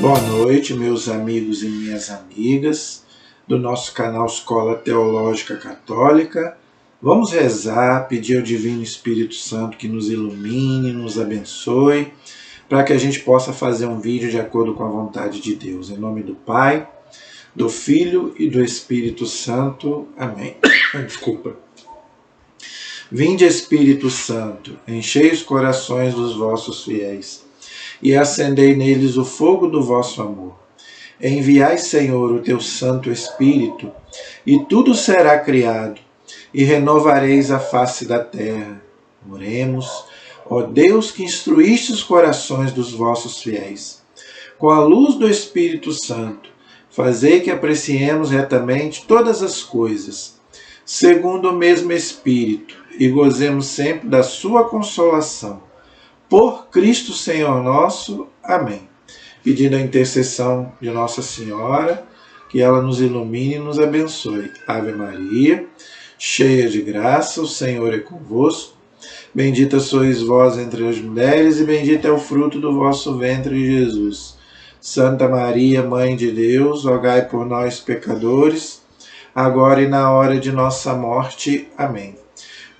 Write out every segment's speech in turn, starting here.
Boa noite, meus amigos e minhas amigas do nosso canal Escola Teológica Católica. Vamos rezar, pedir ao Divino Espírito Santo que nos ilumine, nos abençoe, para que a gente possa fazer um vídeo de acordo com a vontade de Deus. Em nome do Pai, do Filho e do Espírito Santo. Amém. Desculpa. Vinde, Espírito Santo, enchei os corações dos vossos fiéis e acendei neles o fogo do vosso amor. Enviai, Senhor, o teu Santo Espírito, e tudo será criado, e renovareis a face da terra. Oremos, ó Deus, que instruíste os corações dos vossos fiéis. Com a luz do Espírito Santo, fazei que apreciemos retamente todas as coisas, segundo o mesmo Espírito, e gozemos sempre da sua consolação. Por Cristo Senhor nosso. Amém. Pedindo a intercessão de Nossa Senhora, que ela nos ilumine e nos abençoe. Ave Maria, cheia de graça, o Senhor é convosco. Bendita sois vós entre as mulheres, e bendito é o fruto do vosso ventre, Jesus. Santa Maria, Mãe de Deus, rogai por nós, pecadores, agora e na hora de nossa morte. Amém.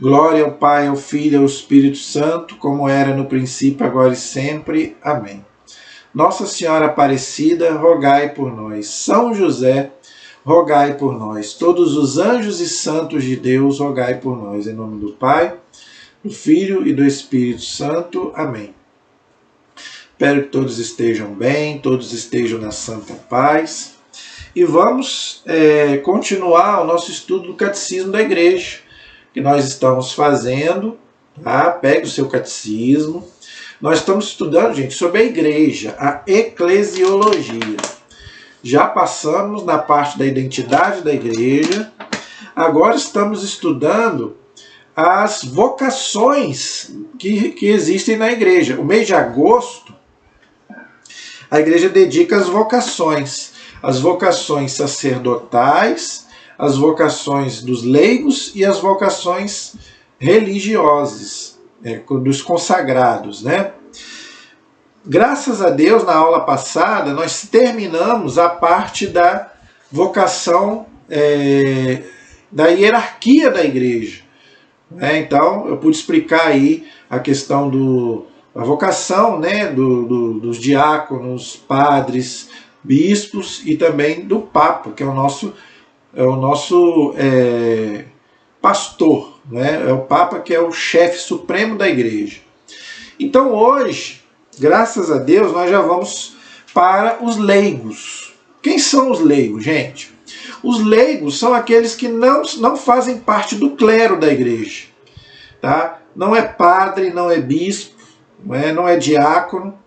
Glória ao Pai, ao Filho e ao Espírito Santo, como era no princípio, agora e sempre. Amém. Nossa Senhora Aparecida, rogai por nós. São José, rogai por nós. Todos os anjos e santos de Deus, rogai por nós. Em nome do Pai, do Filho e do Espírito Santo. Amém. Espero que todos estejam bem, todos estejam na santa paz. E vamos continuar o nosso estudo do Catecismo da Igreja, que nós estamos fazendo, tá? Pegue o seu catecismo. Nós estamos estudando, gente, sobre a igreja, a eclesiologia. Já passamos na parte da identidade da igreja, agora estamos estudando as vocações que existem na igreja. O mês de agosto, a igreja dedica as vocações sacerdotais, as vocações dos leigos e as vocações religiosas, dos consagrados, né? Graças a Deus, na aula passada, nós terminamos a parte da vocação, da hierarquia da igreja. Né? Então, eu pude explicar aí a questão da vocação, né? Dos diáconos, padres, bispos e também do Papa, que é o nosso pastor, né? É o Papa que é o chefe supremo da igreja. Então hoje, graças a Deus, nós já vamos para os leigos. Quem são os leigos, gente? Os leigos são aqueles que não fazem parte do clero da igreja. Tá? Não é padre, não é bispo, não é diácono,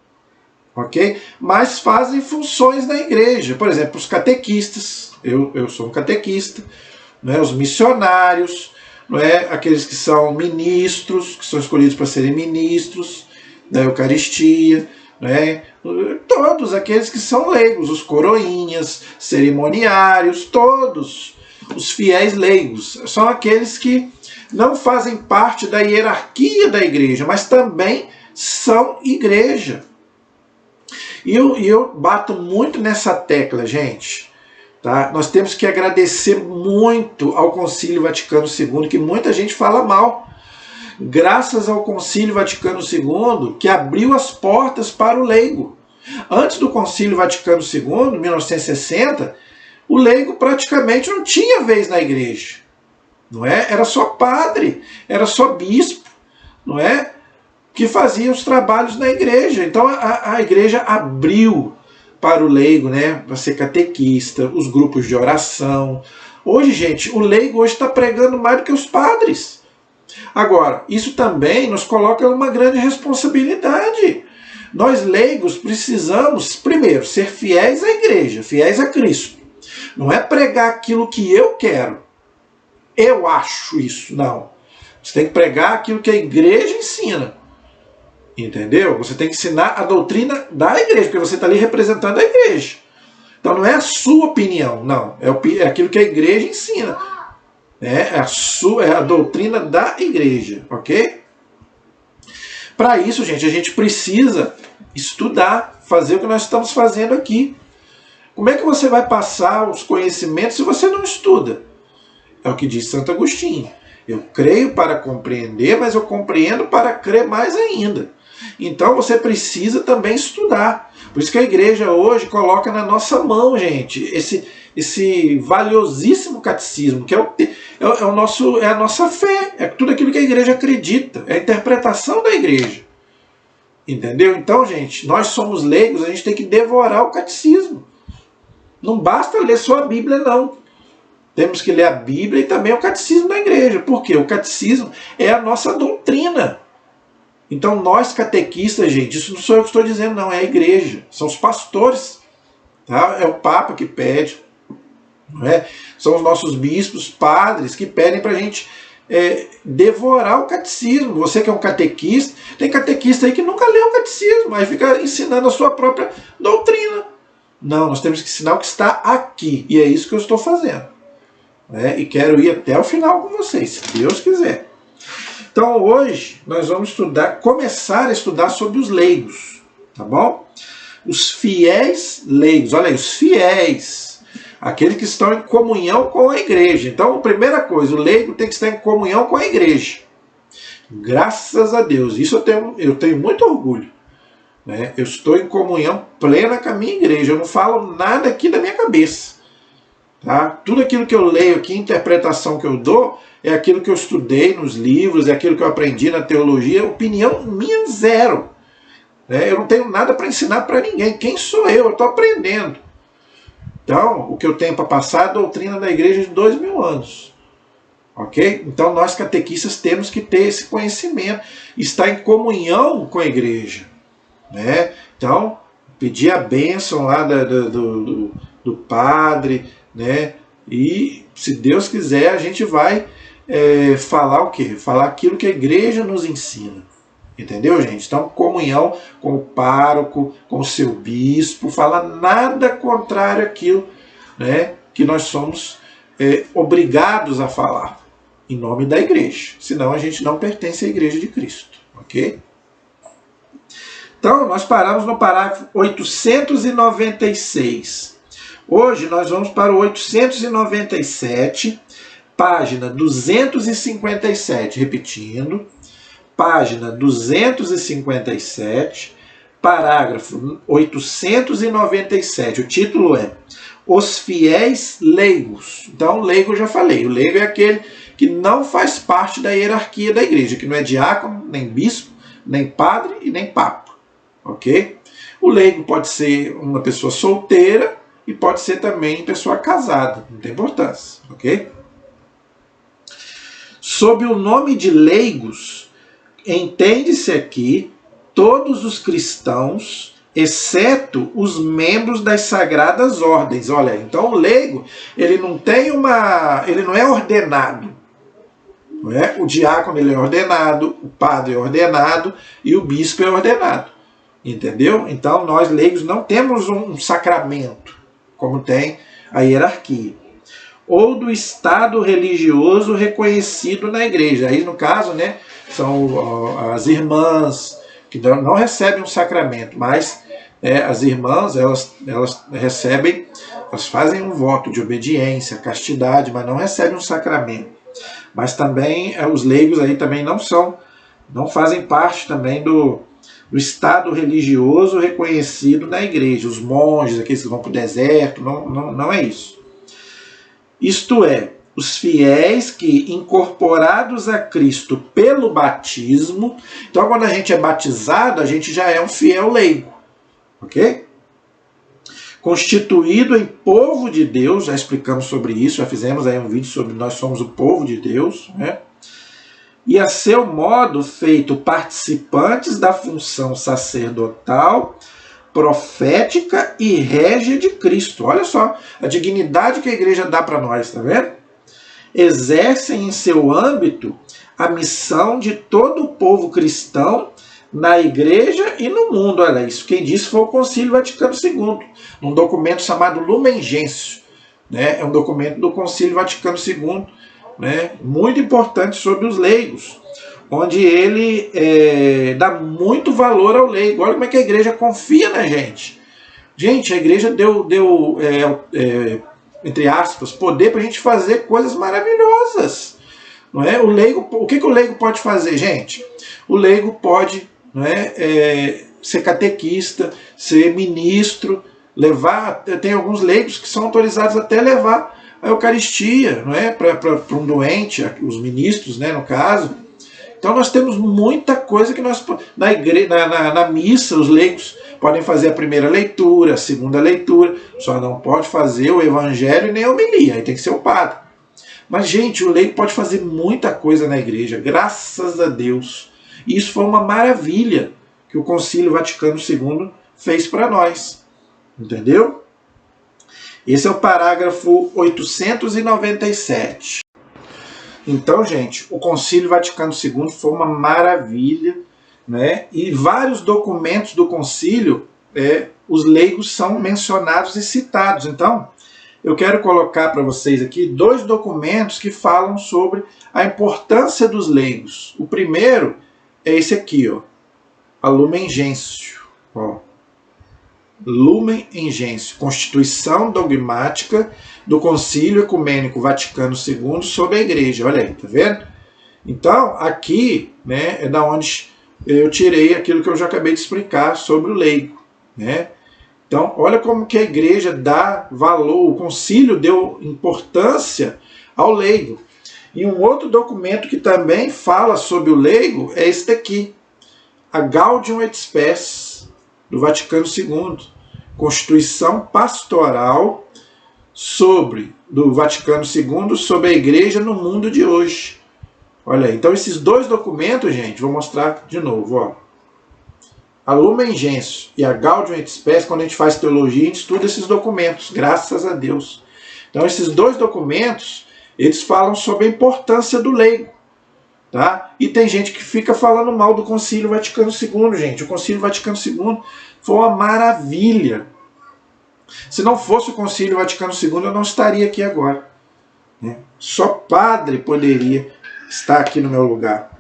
ok? Mas fazem funções na igreja. Por exemplo, os catequistas. Eu sou um catequista, né? Os missionários, aqueles que são ministros, que são escolhidos para serem ministros da Eucaristia, todos aqueles que são leigos, os coroinhas, cerimoniários, todos os fiéis leigos, são aqueles que não fazem parte da hierarquia da igreja, mas também são igreja. E eu bato muito nessa tecla, gente. Tá? Nós temos que agradecer muito ao Concílio Vaticano II, que muita gente fala mal. Graças ao Concílio Vaticano II, que abriu as portas para o leigo. Antes do Concílio Vaticano II, 1960, o leigo praticamente não tinha vez na igreja. Não é? Era só padre, era só bispo, não é? Que fazia os trabalhos na igreja. Então a igreja abriu para o leigo, né, para ser catequista, os grupos de oração. Hoje, gente, o leigo hoje está pregando mais do que os padres. Agora, isso também nos coloca uma grande responsabilidade. Nós leigos precisamos, primeiro, ser fiéis à igreja, fiéis a Cristo. Não é pregar aquilo que eu quero. Eu acho isso, não. Você tem que pregar aquilo que a igreja ensina. Entendeu? Você tem que ensinar a doutrina da igreja, porque você está ali representando a igreja. Então não é a sua opinião, não. É aquilo que a igreja ensina. É a doutrina da igreja, ok? Para isso, gente, a gente precisa estudar. fazer o que nós estamos fazendo aqui. Como é que você vai passar os conhecimentos se você não estuda? É o que diz Santo Agostinho. Eu creio para compreender, mas eu compreendo para crer mais ainda. Então você precisa também estudar. Por isso que a igreja hoje coloca na nossa mão, gente, esse valiosíssimo catecismo, que é a nossa fé, é tudo aquilo que a igreja acredita, é a interpretação da igreja. Entendeu? Então, gente, nós somos leigos, a gente tem que devorar o catecismo. Não basta ler só a Bíblia, não. Temos que ler a Bíblia e também o catecismo da igreja. Por quê? O catecismo é a nossa doutrina. Então nós catequistas, gente, isso não sou eu que estou dizendo, não, é a igreja. São os pastores. Tá? É o Papa que pede. Não é? São os nossos bispos, padres, que pedem para a gente devorar o catecismo. Você que é um catequista, tem catequista aí que nunca leu o catecismo, aí fica ensinando a sua própria doutrina. Não, nós temos que ensinar o que está aqui. E é isso que eu estou fazendo. E quero ir até o final com vocês, se Deus quiser. Então hoje nós vamos começar a estudar sobre os leigos, tá bom? Os fiéis leigos, olha aí, os fiéis, aqueles que estão em comunhão com a igreja. Então, a primeira coisa, o leigo tem que estar em comunhão com a igreja. Graças a Deus, isso eu tenho muito orgulho. Né? Eu estou em comunhão plena com a minha igreja, eu não falo nada aqui da minha cabeça. Tá? Tudo aquilo que eu leio aqui, a interpretação que eu dou, é aquilo que eu estudei nos livros, é aquilo que eu aprendi na teologia, opinião minha zero. Eu não tenho nada para ensinar para ninguém. Quem sou eu? Eu estou aprendendo. Então, o que eu tenho para passar é a doutrina da igreja de 2000 anos. Ok? Então, nós catequistas temos que ter esse conhecimento, estar em comunhão com a igreja. Né? Então, pedir a bênção lá do padre, né? E, se Deus quiser, a gente vai falar o quê? Falar aquilo que a igreja nos ensina. Entendeu, gente? Então, comunhão com o pároco, com o seu bispo, falar nada contrário àquilo, né, que nós somos obrigados a falar, em nome da igreja. Senão a gente não pertence à igreja de Cristo. Ok? Então, nós paramos no parágrafo 896. Hoje nós vamos para o 897, página 257, repetindo, página 257, parágrafo 897. O título é Os Fiéis Leigos. Então, leigo eu já falei. O leigo é aquele que não faz parte da hierarquia da igreja, que não é diácono, nem bispo, nem padre e nem papa. Ok? O leigo pode ser uma pessoa solteira e pode ser também pessoa casada. Não tem importância. Ok? Sob o nome de leigos, entende-se aqui todos os cristãos, exceto os membros das sagradas ordens. Olha, então o leigo, ele não é ordenado. Não é? O diácono ele é ordenado, o padre é ordenado e o bispo é ordenado. Entendeu? Então nós leigos não temos um sacramento, como tem a hierarquia. Ou do estado religioso reconhecido na igreja. Aí, no caso, né, são as irmãs que não recebem um sacramento, mas as irmãs, elas recebem, elas fazem um voto de obediência, castidade, mas não recebem um sacramento. Mas também os leigos aí também não fazem parte também do estado religioso reconhecido na igreja. Os monges, aqueles que vão para o deserto, não é isso. Isto é, os fiéis que, incorporados a Cristo pelo batismo, então quando a gente é batizado, a gente já é um fiel leigo, ok? Constituído em povo de Deus, já explicamos sobre isso, já fizemos aí um vídeo sobre nós somos o povo de Deus, né? E a seu modo feito participantes da função sacerdotal, profética e régia de Cristo. Olha só a dignidade que a igreja dá para nós, tá vendo? Exercem em seu âmbito a missão de todo o povo cristão na igreja e no mundo. Olha isso, quem disse foi o Concílio Vaticano II, num documento chamado Lumen Gentium, né? É um documento do Concílio Vaticano II, né? Muito importante sobre os leigos. onde ele dá muito valor ao leigo. Olha como é que a igreja confia na gente. Gente, a igreja deu entre aspas, poder para a gente fazer coisas maravilhosas. Não é? O que o leigo pode fazer, gente? O leigo pode, não é, ser catequista, ser ministro, levar. Tem alguns leigos que são autorizados até levar a Eucaristia, não é, para um doente, os ministros, né, no caso. Então nós temos muita coisa que nós na igreja, na missa, os leigos podem fazer a primeira leitura, a segunda leitura, só não pode fazer o evangelho nem a homilia, aí tem que ser o padre. Mas, gente, o leigo pode fazer muita coisa na igreja, graças a Deus. E isso foi uma maravilha que o Concílio Vaticano II fez para nós. Entendeu? Esse é o parágrafo 897. Então, gente, o Concílio Vaticano II foi uma maravilha, né? E vários documentos do concílio, os leigos são mencionados e citados. Então, eu quero colocar para vocês aqui 2 documentos que falam sobre a importância dos leigos. O primeiro é esse aqui, ó, a Lumen Gentium. Ó. Lumen Gentium, Constituição Dogmática do Concílio Ecumênico Vaticano II sobre a Igreja. Olha aí, tá vendo? Então, aqui, né, é da onde eu tirei aquilo que eu já acabei de explicar sobre o leigo, né? Então, olha como que a igreja dá valor, o concílio deu importância ao leigo. E um outro documento que também fala sobre o leigo é este aqui, a Gaudium et Spes, do Vaticano II, Constituição Pastoral do Vaticano II sobre a igreja no mundo de hoje. Olha aí, então esses 2 documentos, gente, vou mostrar de novo, ó. A Lumen Gentium e a Gaudium et Spes, quando a gente faz teologia, a gente estuda esses documentos, graças a Deus. Então esses 2 documentos, eles falam sobre a importância do leigo. Tá? E tem gente que fica falando mal do Concílio Vaticano II, gente. O Concílio Vaticano II foi uma maravilha. Se não fosse o Concílio Vaticano II, eu não estaria aqui agora. Né? Só padre poderia estar aqui no meu lugar.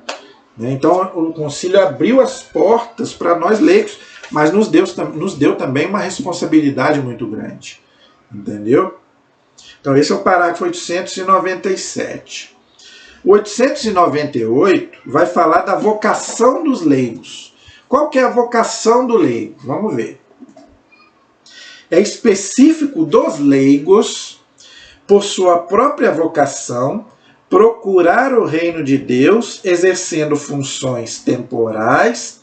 Então o concílio abriu as portas para nós leigos, mas nos deu também uma responsabilidade muito grande. Entendeu? Então esse é o parágrafo 897. O 898 vai falar da vocação dos leigos. Qual que é a vocação do leigo? Vamos ver. É específico dos leigos, por sua própria vocação, procurar o reino de Deus, exercendo funções temporais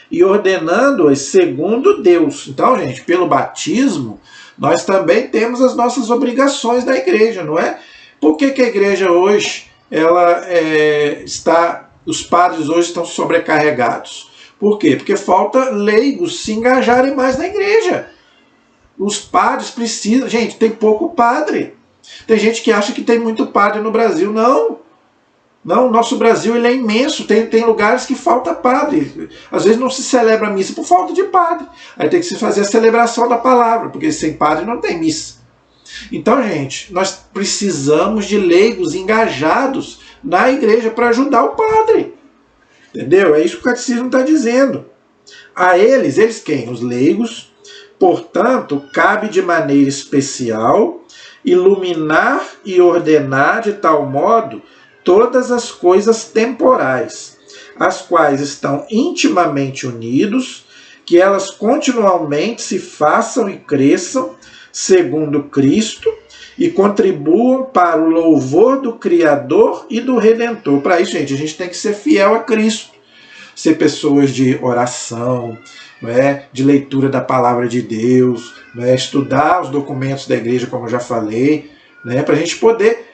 e ordenando-as segundo Deus. Então, gente, pelo batismo, nós também temos as nossas obrigações da igreja, não é? Por que a igreja hoje, os padres hoje estão sobrecarregados? Por quê? Porque falta leigos se engajarem mais na igreja. Os padres precisam... Gente, tem pouco padre. Tem gente que acha que tem muito padre no Brasil. Não. Não, o nosso Brasil ele é imenso. Tem lugares que falta padre. Às vezes não se celebra a missa por falta de padre. Aí tem que se fazer a celebração da palavra, porque sem padre não tem missa. Então, gente, nós precisamos de leigos engajados na igreja para ajudar o padre. Entendeu? É isso que o catecismo está dizendo. A eles quem? Os leigos. Portanto, cabe de maneira especial iluminar e ordenar de tal modo todas as coisas temporais, as quais estão intimamente unidos, que elas continuamente se façam e cresçam segundo Cristo e contribuam para o louvor do Criador e do Redentor. Para isso, gente, a gente tem que ser fiel a Cristo, ser pessoas de oração, de leitura da palavra de Deus, estudar os documentos da igreja, como eu já falei, para a gente poder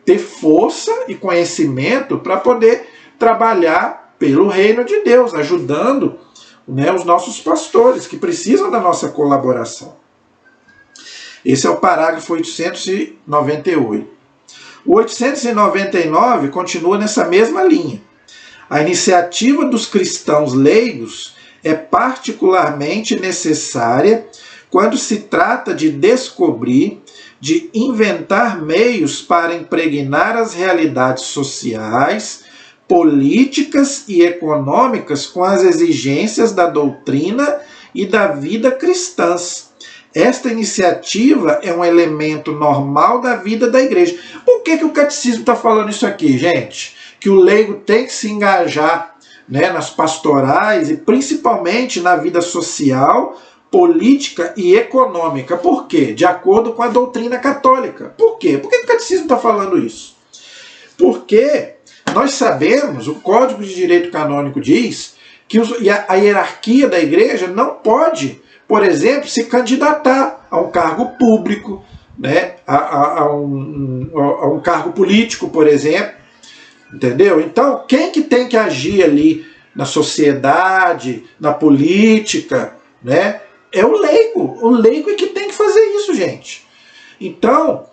ter força e conhecimento para poder trabalhar pelo reino de Deus, ajudando os nossos pastores, que precisam da nossa colaboração. Esse é o parágrafo 898. O 899 continua nessa mesma linha. A iniciativa dos cristãos leigos é particularmente necessária quando se trata de descobrir, de inventar meios para impregnar as realidades sociais, políticas e econômicas com as exigências da doutrina e da vida cristãs. Esta iniciativa é um elemento normal da vida da igreja. Por que o catecismo está falando isso aqui, gente? Que o leigo tem que se engajar, né, nas pastorais e principalmente na vida social, política e econômica. Por quê? De acordo com a doutrina católica. Por quê? Por que o catecismo está falando isso? Porque nós sabemos, o Código de Direito Canônico diz que a hierarquia da igreja não pode, por exemplo, se candidatar a um cargo público, né, a um cargo político, por exemplo. Entendeu? Então, quem que tem que agir ali na sociedade, na política, né? É o leigo. O leigo é que tem que fazer isso, gente. Então,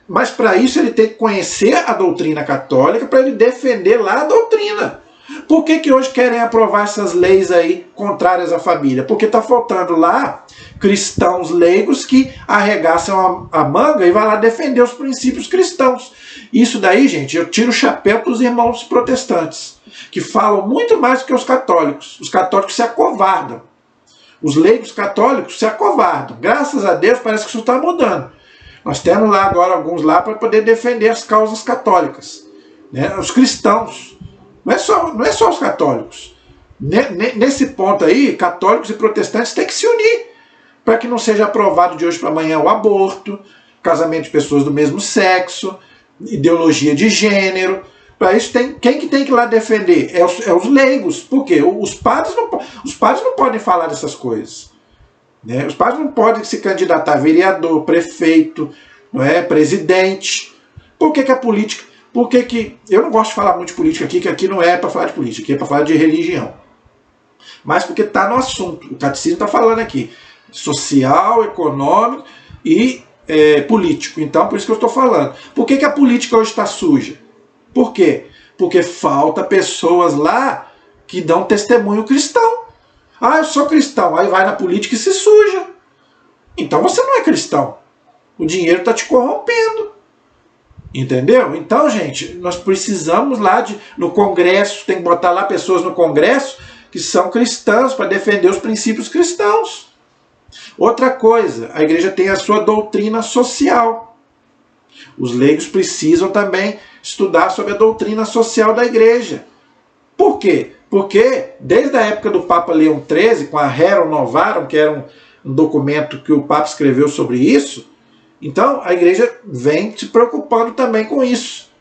mas para isso ele tem que conhecer a doutrina católica para ele defender lá a doutrina. Por que hoje querem aprovar essas leis aí contrárias à família? Porque está faltando lá cristãos leigos que arregaçam a manga e vai lá defender os princípios cristãos. Isso daí, gente, eu tiro o chapéu para os irmãos protestantes, que falam muito mais do que os católicos. Os católicos se acovardam. Os leigos católicos se acovardam. Graças a Deus parece que isso está mudando. Nós temos lá agora alguns lá para poder defender as causas católicas, né? Os cristãos. Não é só os católicos. Nesse ponto aí, católicos e protestantes têm que se unir para que não seja aprovado de hoje para amanhã o aborto, casamento de pessoas do mesmo sexo, ideologia de gênero. Para isso, quem que tem que ir lá defender? É os leigos. Por quê? Os padres não podem falar dessas coisas, né? Os padres não podem se candidatar a vereador, prefeito, não é, presidente. Por que a política... Por que eu não gosto de falar muito de política aqui, que aqui não é para falar de política, aqui é para falar de religião. Mas porque está no assunto. O catecismo está falando aqui. Social, econômico e político. Então, por isso que eu estou falando. Por que a política hoje está suja? Por quê? Porque falta pessoas lá que dão testemunho cristão. Ah, eu sou cristão. Aí vai na política e se suja. Então você não é cristão. O dinheiro está te corrompendo. Entendeu? Então, gente, nós precisamos lá no Congresso, tem que botar lá pessoas no Congresso que são cristãos para defender os princípios cristãos. Outra coisa, a igreja tem a sua doutrina social. Os leigos precisam também estudar sobre a doutrina social da igreja. Por quê? Porque desde a época do Papa Leão XIII, com a Rerum Novarum, que era um documento que o Papa escreveu sobre isso, então a igreja vem se preocupando também com isso.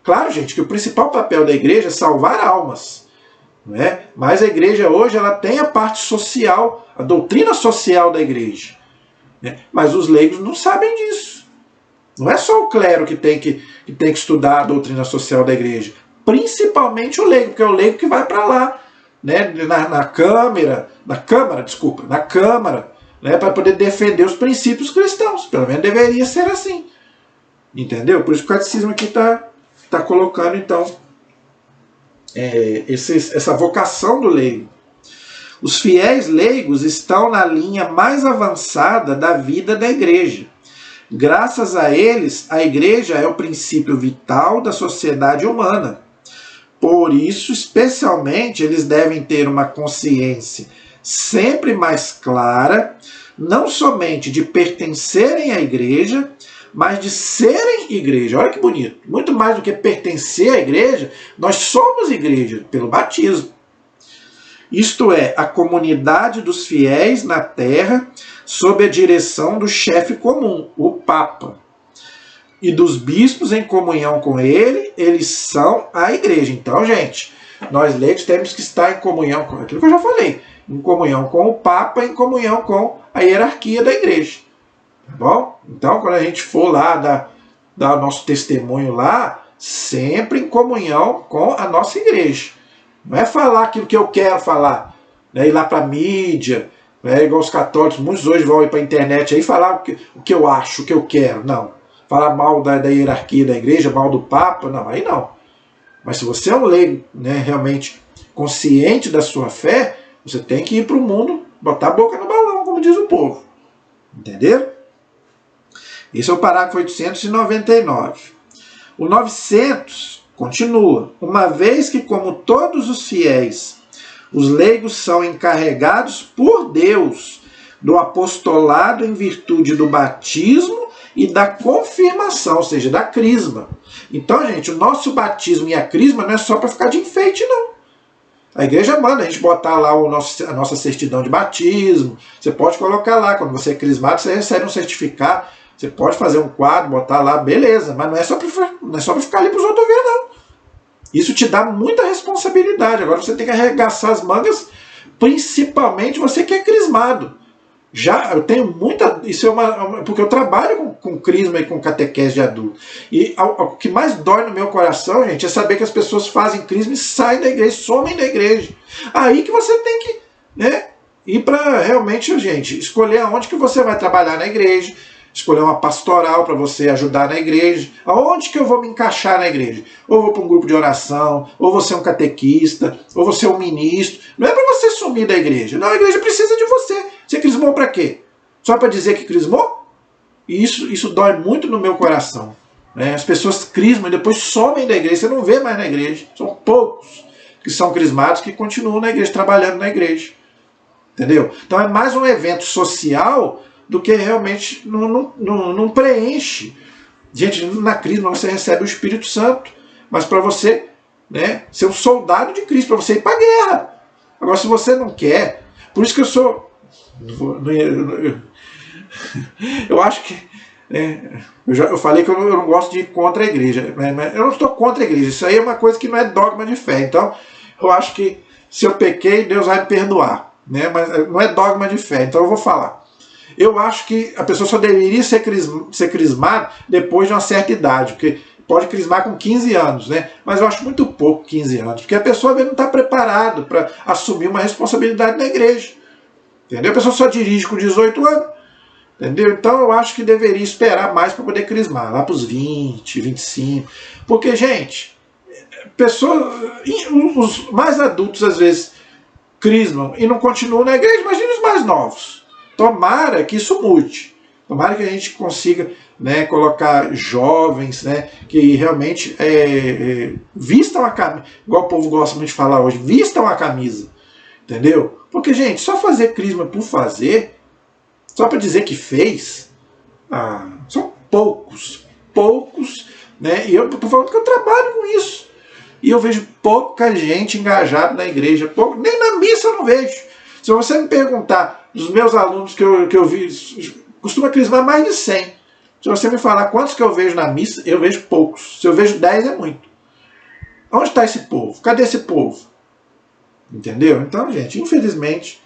Claro, gente, que o principal papel da igreja é salvar almas, não é? Mas a igreja hoje ela tem a parte social, a doutrina social da igreja, né? Mas os leigos não sabem disso. Não é só o clero que tem que estudar a doutrina social da igreja. Principalmente o leigo, porque é o leigo que vai para lá, né? na Câmara, né, para poder defender os princípios cristãos. Pelo menos deveria ser assim. Entendeu? Por isso que o catecismo aqui está colocando, então, essa vocação do leigo. Os fiéis leigos estão na linha mais avançada da vida da igreja. Graças a eles, a igreja é o princípio vital da sociedade humana. Por isso, especialmente, eles devem ter uma consciência sempre mais clara, não somente de pertencerem à igreja, mas de serem igreja. Olha que bonito. Muito mais do que pertencer à igreja, nós somos igreja pelo batismo. Isto é, a comunidade dos fiéis na terra, sob a direção do chefe comum, o Papa. E dos bispos em comunhão com ele, eles são a igreja. Então, gente, nós leigos temos que estar em comunhão com aquilo que eu já falei, em comunhão com o Papa, em comunhão com a hierarquia da igreja. Tá bom? Então, quando a gente for lá dar o nosso testemunho lá, sempre em comunhão com a nossa igreja. Não é falar aquilo que eu quero falar, né? Ir lá para a mídia, né? Igual os católicos, muitos hoje vão ir para a internet aí falar o que eu acho, o que eu quero. Não. Falar mal da hierarquia da igreja, mal do Papa, não, aí não. Mas se você é um leigo, né, realmente consciente da sua fé, você tem que ir para o mundo, botar a boca no balão, como diz o povo. Entenderam? Esse é o parágrafo 899. O 900 Continua. Uma vez que, como todos os fiéis, os leigos são encarregados por Deus do apostolado em virtude do batismo e da confirmação, ou seja, da crisma. Então, gente, o nosso batismo e a crisma não é só para ficar de enfeite, não. A igreja manda a gente botar lá a nossa certidão de batismo. Você pode colocar lá, quando você é crismado, você recebe um certificado. Você pode fazer um quadro, botar lá, beleza. Mas não é só para ficar ali para os outros ver, não. Isso te dá muita responsabilidade. Agora você tem que arregaçar as mangas, principalmente você que é crismado. Já eu tenho muita. Isso é porque eu trabalho com crisma e com catequese de adulto. E o que mais dói no meu coração, gente, é saber que as pessoas fazem crisma e saem da igreja, somem da igreja. Aí que você tem que, né, ir para realmente, gente, escolher aonde que você vai trabalhar na igreja, escolher uma pastoral para você ajudar na igreja. Aonde que eu vou me encaixar na igreja? Ou vou para um grupo de oração, ou vou ser um catequista, ou vou ser um ministro. Não é para você sumir da igreja. Não, a igreja precisa de você. Você crismou para quê? Só para dizer que crismou? E isso dói muito no meu coração. Né? As pessoas crismam e depois somem da igreja. Você não vê mais na igreja. São poucos que são crismados que continuam na igreja, trabalhando na igreja. Entendeu? Então é mais um evento social do que realmente não preenche. Gente, na crisma você recebe o Espírito Santo, mas para você, né, ser um soldado de Cristo, para você ir para a guerra. Agora, se você não quer, por isso que eu sou... Eu acho que... eu falei que eu não gosto de ir contra a igreja, mas eu não estou contra a igreja, isso aí é uma coisa que não é dogma de fé. Então, eu acho que se eu pequei, Deus vai me perdoar, né? Mas não é dogma de fé, então eu vou falar. Eu acho que a pessoa só deveria ser crismada depois de uma certa idade, porque pode crismar com 15 anos, né? Mas eu acho muito pouco 15 anos, porque a pessoa não está preparada para assumir uma responsabilidade na igreja. Entendeu? A pessoa só dirige com 18 anos. Entendeu? Então eu acho que deveria esperar mais para poder crismar, lá para os 20, 25. Porque, gente, os mais adultos às vezes crismam e não continuam na igreja, imagina os mais novos. Tomara que isso mude. Tomara que a gente consiga, né, colocar jovens, né, que realmente vistam a camisa, igual o povo gosta muito de falar hoje, vistam a camisa. Entendeu? Porque, gente, só fazer crisma por fazer, só para dizer que fez, são poucos, né? E eu estou falando que eu trabalho com isso. E eu vejo pouca gente engajada na igreja, nem na missa eu não vejo. Se você me perguntar, dos meus alunos que eu vi, costuma crismar mais de 100. Se você me falar quantos que eu vejo na missa, eu vejo poucos. Se eu vejo 10 é muito. Onde está esse povo? Cadê esse povo? Entendeu? Então, gente, infelizmente,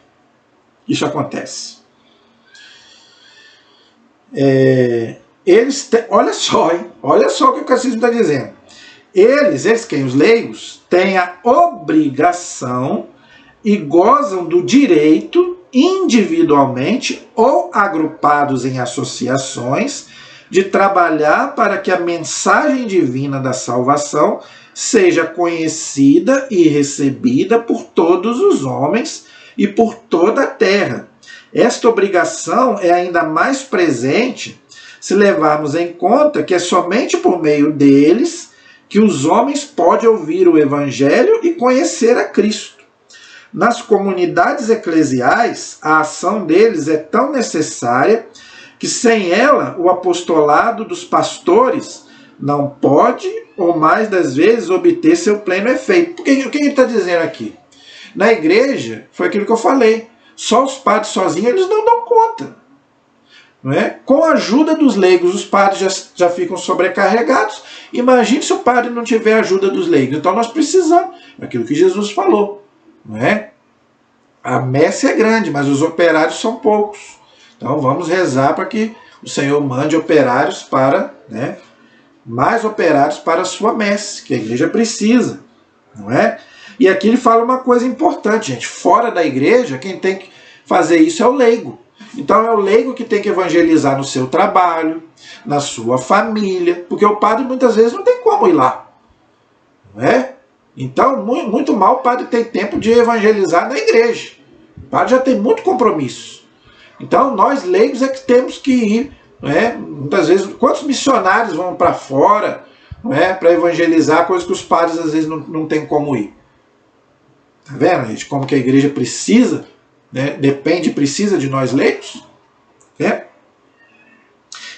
isso acontece. Olha só, hein? Olha só o que o catecismo está dizendo. Eles quem? Os leigos, têm a obrigação e gozam do direito, individualmente ou agrupados em associações, de trabalhar para que a mensagem divina da salvação seja conhecida e recebida por todos os homens e por toda a terra. Esta obrigação é ainda mais presente se levarmos em conta que é somente por meio deles que os homens podem ouvir o Evangelho e conhecer a Cristo. Nas comunidades eclesiais, a ação deles é tão necessária que sem ela o apostolado dos pastores não pode, ou mais das vezes, obter seu pleno efeito. Porque o que ele está dizendo aqui? Na igreja, foi aquilo que eu falei, só os padres sozinhos eles não dão conta. Não é? Com a ajuda dos leigos, os padres já ficam sobrecarregados. Imagine se o padre não tiver a ajuda dos leigos. Então nós precisamos, aquilo que Jesus falou. Não é? A messe é grande, mas os operários são poucos. Então vamos rezar para que o Senhor mande operários para, né, mais operários para a sua messe, que a igreja precisa. Não é? E aqui ele fala uma coisa importante, gente. Fora da igreja, quem tem que fazer isso é o leigo. Então é o leigo que tem que evangelizar no seu trabalho, na sua família, porque o padre muitas vezes não tem como ir lá. Não é? Então, muito mal o padre tem tempo de evangelizar na igreja. O padre já tem muito compromisso. Então, nós leigos é que temos que ir. Né? Muitas vezes, quantos missionários vão para fora, não é? Para evangelizar, coisas que os padres às vezes não tem como ir. Tá vendo, gente? Como que a igreja precisa, né? Precisa de nós leigos. Né?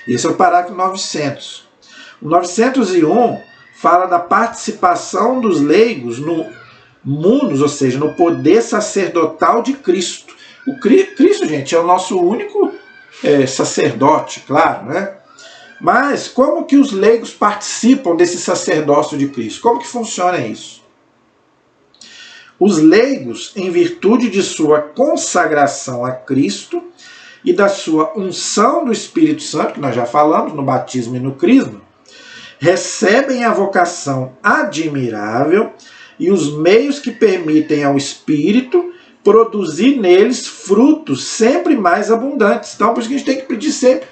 Esse é o parágrafo 900. O 901 fala da participação dos leigos no munus, ou seja, no poder sacerdotal de Cristo. O Cristo, gente, é o nosso único sacerdote, claro, né? Mas como que os leigos participam desse sacerdócio de Cristo? Como que funciona isso? Os leigos, em virtude de sua consagração a Cristo e da sua unção do Espírito Santo, que nós já falamos no batismo e no crisma, recebem a vocação admirável e os meios que permitem ao Espírito produzir neles frutos sempre mais abundantes. Então, por isso que a gente tem que pedir sempre,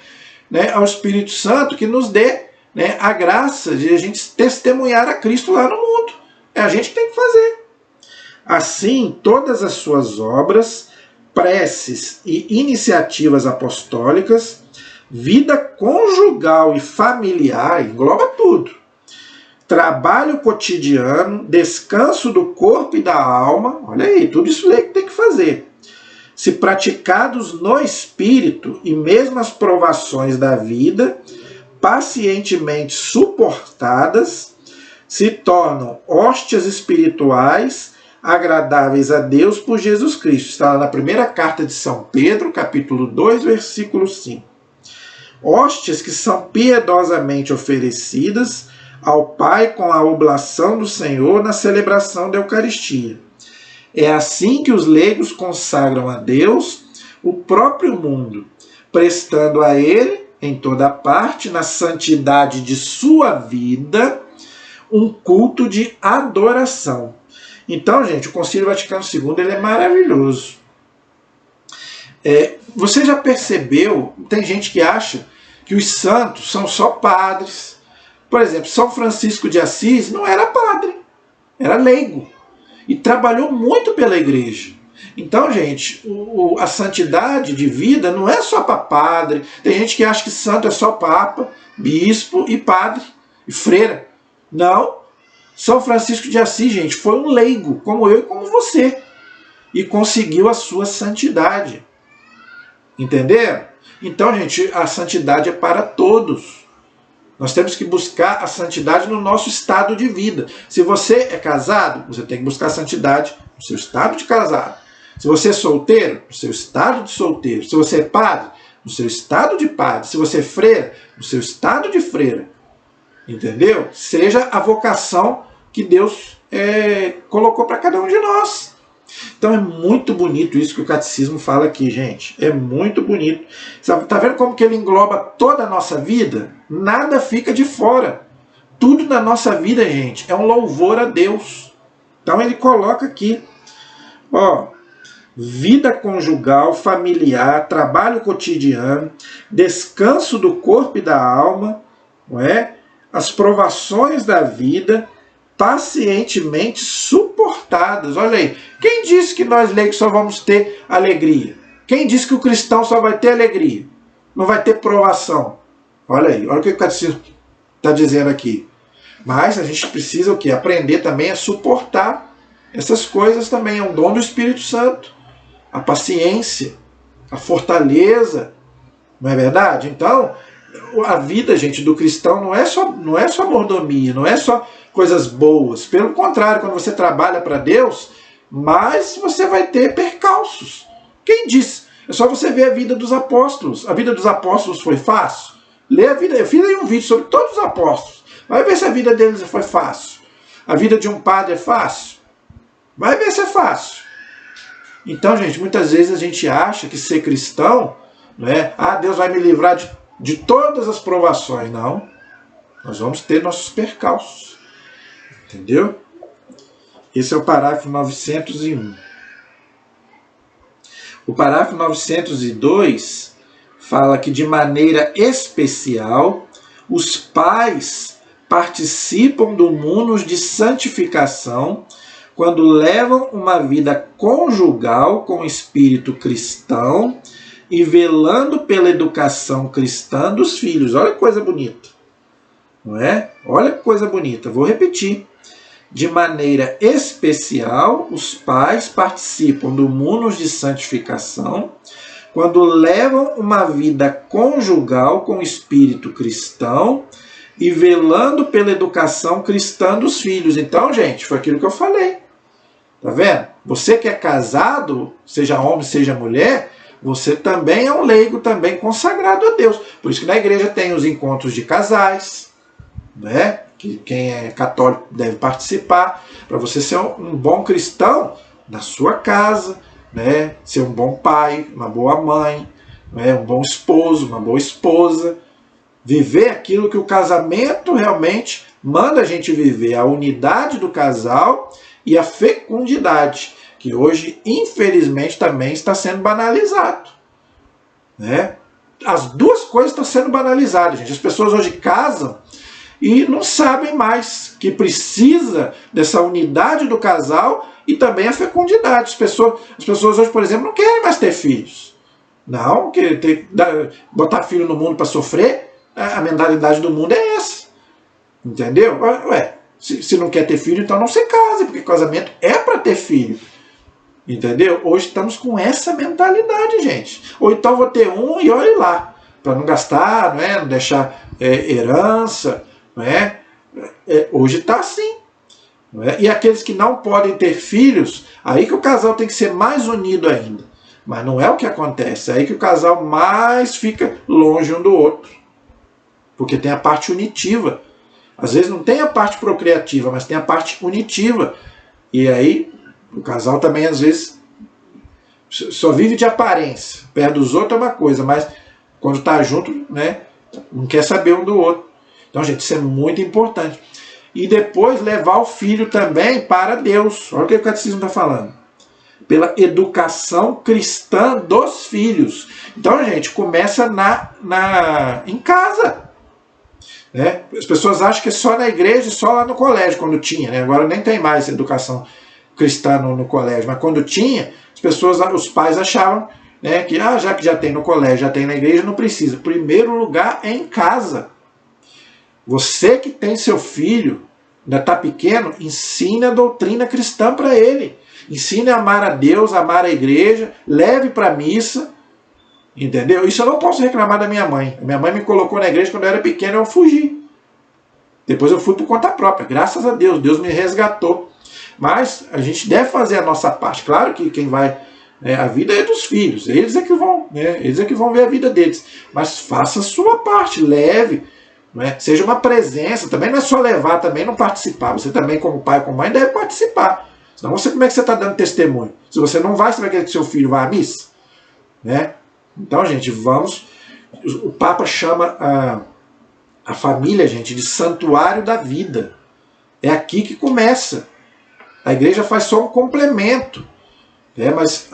né, ao Espírito Santo que nos dê, né, a graça de a gente testemunhar a Cristo lá no mundo. É a gente que tem que fazer. Assim, todas as suas obras, preces e iniciativas apostólicas, vida conjugal e familiar, engloba tudo, trabalho cotidiano, descanso do corpo e da alma, olha aí, tudo isso aí que tem que fazer. Se praticados no espírito e mesmo as provações da vida, pacientemente suportadas, se tornam hóstias espirituais agradáveis a Deus por Jesus Cristo. Está lá na primeira carta de São Pedro, capítulo 2, versículo 5. Hóstias que são piedosamente oferecidas ao Pai com a oblação do Senhor na celebração da Eucaristia. É assim que os leigos consagram a Deus o próprio mundo, prestando a Ele, em toda parte, na santidade de sua vida, um culto de adoração. Então, gente, o Concílio Vaticano II ele é maravilhoso. Você já percebeu, tem gente que acha que os santos são só padres. Por exemplo, São Francisco de Assis não era padre, era leigo. E trabalhou muito pela igreja. Então, gente, a santidade de vida não é só para padre. Tem gente que acha que santo é só papa, bispo e padre e freira. Não. São Francisco de Assis, gente, foi um leigo, como eu e como você. E conseguiu a sua santidade. Entenderam? Então, gente, a santidade é para todos. Nós temos que buscar a santidade no nosso estado de vida. Se você é casado, você tem que buscar a santidade no seu estado de casado. Se você é solteiro, no seu estado de solteiro. Se você é padre, no seu estado de padre. Se você é freira, no seu estado de freira. Entendeu? Seja a vocação que Deus colocou para cada um de nós. Então é muito bonito isso que o catecismo fala aqui, gente. É muito bonito. Está vendo como que ele engloba toda a nossa vida? Nada fica de fora. Tudo na nossa vida, gente, é um louvor a Deus. Então ele coloca aqui, ó, vida conjugal, familiar, trabalho cotidiano, descanso do corpo e da alma, não é? As provações da vida, pacientemente suportadas. Olha aí, quem disse que nós leigos só vamos ter alegria? Quem disse que o cristão só vai ter alegria? Não vai ter provação? Olha aí, olha o que o catecismo está dizendo aqui. Mas a gente precisa o quê? Aprender também a suportar essas coisas também. É um dom do Espírito Santo. A paciência, a fortaleza. Não é verdade? Então, a vida, gente, do cristão não é só mordomia, não é só coisas boas. Pelo contrário, quando você trabalha para Deus, mais você vai ter percalços. Quem disse? É só você ver a vida dos apóstolos. A vida dos apóstolos foi fácil? Lê a vida. Eu fiz aí um vídeo sobre todos os apóstolos. Vai ver se a vida deles foi fácil. A vida de um padre é fácil? Vai ver se é fácil. Então, gente, muitas vezes a gente acha que ser cristão, né? Deus vai me livrar de todas as provações. Não. Nós vamos ter nossos percalços. Entendeu? Esse é o parágrafo 901. O parágrafo 902 fala que, de maneira especial, os pais participam do munus de santificação quando levam uma vida conjugal com espírito cristão e velando pela educação cristã dos filhos. Olha que coisa bonita. não é? Olha que coisa bonita, vou repetir. De maneira especial, os pais participam do munus de santificação quando levam uma vida conjugal com espírito cristão e velando pela educação cristã dos filhos. Então, gente, foi aquilo que eu falei. Tá vendo? Você que é casado, seja homem, seja mulher, você também é um leigo, também consagrado a Deus. Por isso que na igreja tem os encontros de casais, né? Que quem é católico deve participar, para você ser um bom cristão na sua casa, né? Ser um bom pai, uma boa mãe, né? Um bom esposo, uma boa esposa, viver aquilo que o casamento realmente manda a gente viver, a unidade do casal e a fecundidade, que hoje, infelizmente, também está sendo banalizado, né? As duas coisas estão sendo banalizadas, gente. As pessoas hoje casam e não sabem mais que precisa dessa unidade do casal e também a fecundidade. As pessoas hoje, por exemplo, não querem mais ter filhos. Não, botar filho no mundo para sofrer, a mentalidade do mundo é essa. Entendeu? Ué, se não quer ter filho, então não se case, porque casamento é para ter filho. Entendeu? Hoje estamos com essa mentalidade, gente. Ou então vou ter um e olhe lá, para não gastar, não é? Não deixar herança. Não é? Hoje está assim. Não é? E aqueles que não podem ter filhos, aí que o casal tem que ser mais unido ainda. Mas não é o que acontece. É aí que o casal mais fica longe um do outro. Porque tem a parte unitiva. Às vezes não tem a parte procriativa, mas tem a parte unitiva. E aí o casal também às vezes só vive de aparência. Perto dos outros é uma coisa, mas quando está junto, né, não quer saber um do outro. Então, gente, isso é muito importante. E depois levar o filho também para Deus. Olha o que o catecismo está falando. Pela educação cristã dos filhos. Então, gente, começa em casa. Né? As pessoas acham que é só na igreja e só lá no colégio, quando tinha. Né? Agora nem tem mais educação cristã no colégio. Mas quando tinha, os pais achavam, né, que já que já tem no colégio, já tem na igreja, não precisa. Primeiro lugar é em casa. Você que tem seu filho, ainda está pequeno, ensine a doutrina cristã para ele. Ensine a amar a Deus, a amar a igreja, leve para a missa. Entendeu? Isso eu não posso reclamar da minha mãe. A minha mãe me colocou na igreja quando eu era pequeno e eu fugi. Depois eu fui por conta própria. Graças a Deus, Deus me resgatou. Mas a gente deve fazer a nossa parte. Claro que quem vai... a vida é dos filhos. Eles é que vão, né? Eles é que vão ver a vida deles. Mas faça a sua parte, leve. Não é? Seja uma presença, também não é só levar, também não participar. Você também, como pai, como mãe, deve participar. Senão como é que você está dando testemunho? Se você não vai, você vai querer que seu filho vá à missa? Né? Então, gente, vamos... O Papa chama a família, gente, de santuário da vida. É aqui que começa. A igreja faz só um complemento. Mas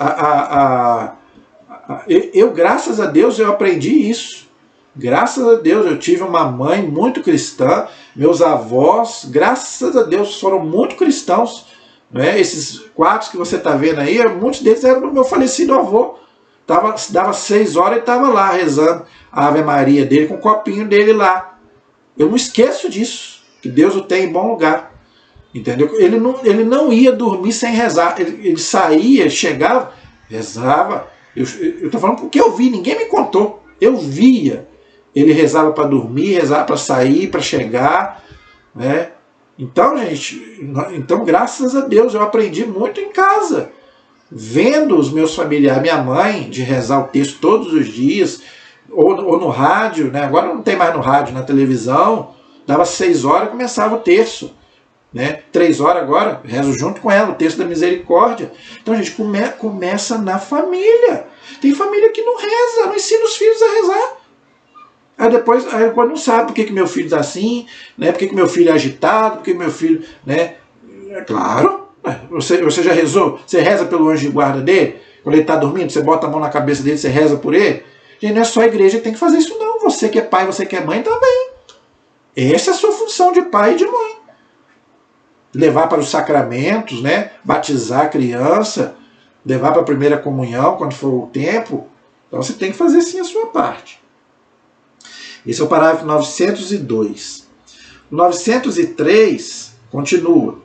eu, graças a Deus, eu aprendi isso. Graças a Deus eu tive uma mãe muito cristã, meus avós, graças a Deus, foram muito cristãos. Né? Esses quadros que você está vendo aí, muitos deles eram do meu falecido avô. Dava 6 horas e estava lá rezando a Ave Maria dele com o copinho dele lá. Eu não esqueço disso, que Deus o tem em bom lugar. Entendeu? Ele não ia dormir sem rezar. Ele saía, chegava, rezava. Eu estou falando porque eu vi, ninguém me contou. Eu via. Ele rezava para dormir, rezava para sair, para chegar. Né? Então, gente, graças a Deus, eu aprendi muito em casa. Vendo os meus familiares, minha mãe, de rezar o texto todos os dias, ou no rádio, né? Agora não tem mais no rádio, na televisão, dava 6 horas e começava o terço. Né? 3 horas agora, rezo junto com ela, o texto da misericórdia. Então, gente, começa na família. Tem família que não reza, não ensina os filhos a rezar. Aí depois não sabe por que meu filho está assim, né? Por que meu filho é agitado, por que meu filho... Né? É claro, você já rezou? Você reza pelo anjo de guarda dele? Quando ele está dormindo, você bota a mão na cabeça dele, você reza por ele? Gente, não é só a igreja que tem que fazer isso não. Você que é pai, você que é mãe também. Essa é a sua função de pai e de mãe. Levar para os sacramentos, né? Batizar a criança, levar para a primeira comunhão quando for o tempo. Então você tem que fazer sim a sua parte. Esse é o parágrafo 902. 903 continua.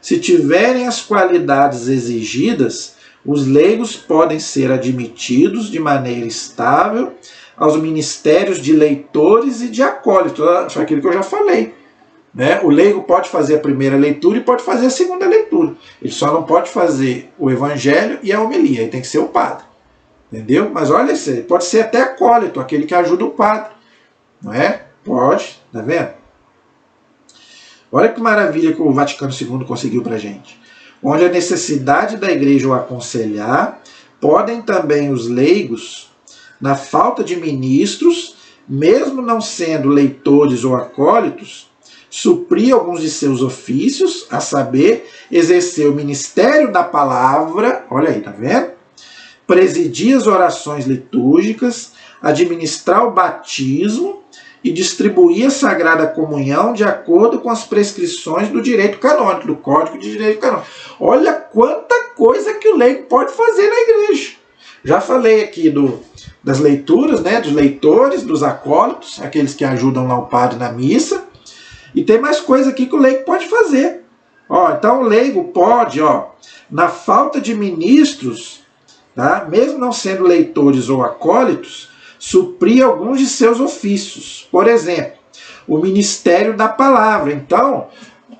Se tiverem as qualidades exigidas, os leigos podem ser admitidos de maneira estável aos ministérios de leitores e de acólitos. Foi aquilo que eu já falei. Né? O leigo pode fazer a primeira leitura e pode fazer a segunda leitura. Ele só não pode fazer o evangelho e a homilia. Aí tem que ser o padre. Entendeu? Mas olha isso, pode ser até acólito, aquele que ajuda o padre. Não é? Pode, tá vendo? Olha que maravilha que o Vaticano II conseguiu pra gente. Onde a necessidade da igreja o aconselhar, podem também os leigos, na falta de ministros, mesmo não sendo leitores ou acólitos, suprir alguns de seus ofícios, a saber, exercer o ministério da palavra, olha aí, tá vendo? Presidir as orações litúrgicas, administrar o batismo e distribuir a Sagrada Comunhão de acordo com as prescrições do direito canônico, do Código de Direito Canônico. Olha quanta coisa que o leigo pode fazer na igreja. Já falei aqui das leituras, né, dos leitores, dos acólitos, aqueles que ajudam lá o padre na missa. E tem mais coisa aqui que o leigo pode fazer. Então o leigo pode, na falta de ministros, tá, mesmo não sendo leitores ou acólitos, suprir alguns de seus ofícios. Por exemplo, o ministério da palavra. Então,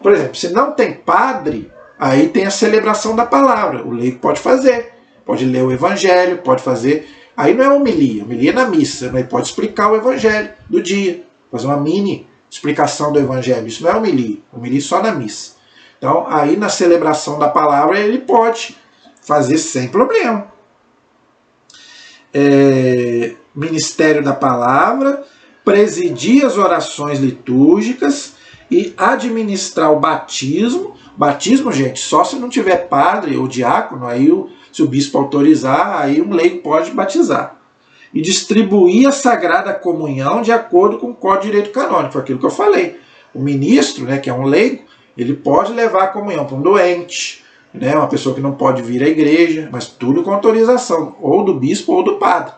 por exemplo, se não tem padre, aí tem a celebração da palavra. O leigo pode fazer. Pode ler o evangelho, pode fazer... Aí não é homilia é na missa. Ele pode explicar o evangelho do dia. Fazer uma mini explicação do evangelho. Isso não é homilia só na missa. Então, aí na celebração da palavra, ele pode fazer sem problema. Ministério da palavra, presidir as orações litúrgicas e administrar o batismo. Batismo, gente, só se não tiver padre ou diácono, aí se o bispo autorizar, aí um leigo pode batizar. E distribuir a Sagrada Comunhão de acordo com o Código de Direito Canônico, foi aquilo que eu falei. O ministro, né, que é um leigo, ele pode levar a comunhão para um doente, né, uma pessoa que não pode vir à igreja, mas tudo com autorização, ou do bispo ou do padre.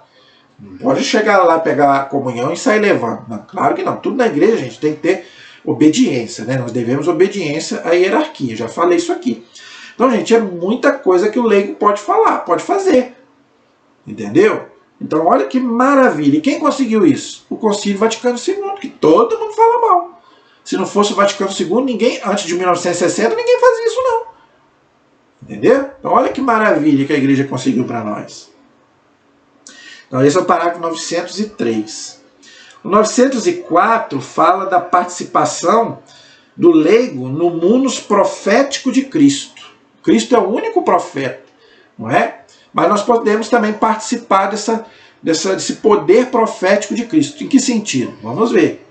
Não pode chegar lá, pegar a comunhão e sair levando. Não, claro que não. Tudo na igreja, gente, tem que ter obediência, né? Nós devemos obediência à hierarquia. Já falei isso aqui. Então, gente, é muita coisa que o leigo pode falar, pode fazer. Entendeu? Então, olha que maravilha. E quem conseguiu isso? O Concílio Vaticano II, que todo mundo fala mal. Se não fosse o Vaticano II, ninguém, antes de 1960, ninguém fazia isso, não. Entendeu? Então, olha que maravilha que a igreja conseguiu para nós. Então, esse é o parágrafo 903. O 904 fala da participação do leigo no munus profético de Cristo. Cristo é o único profeta, não é? Mas nós podemos também participar desse poder profético de Cristo. Em que sentido? Vamos ver.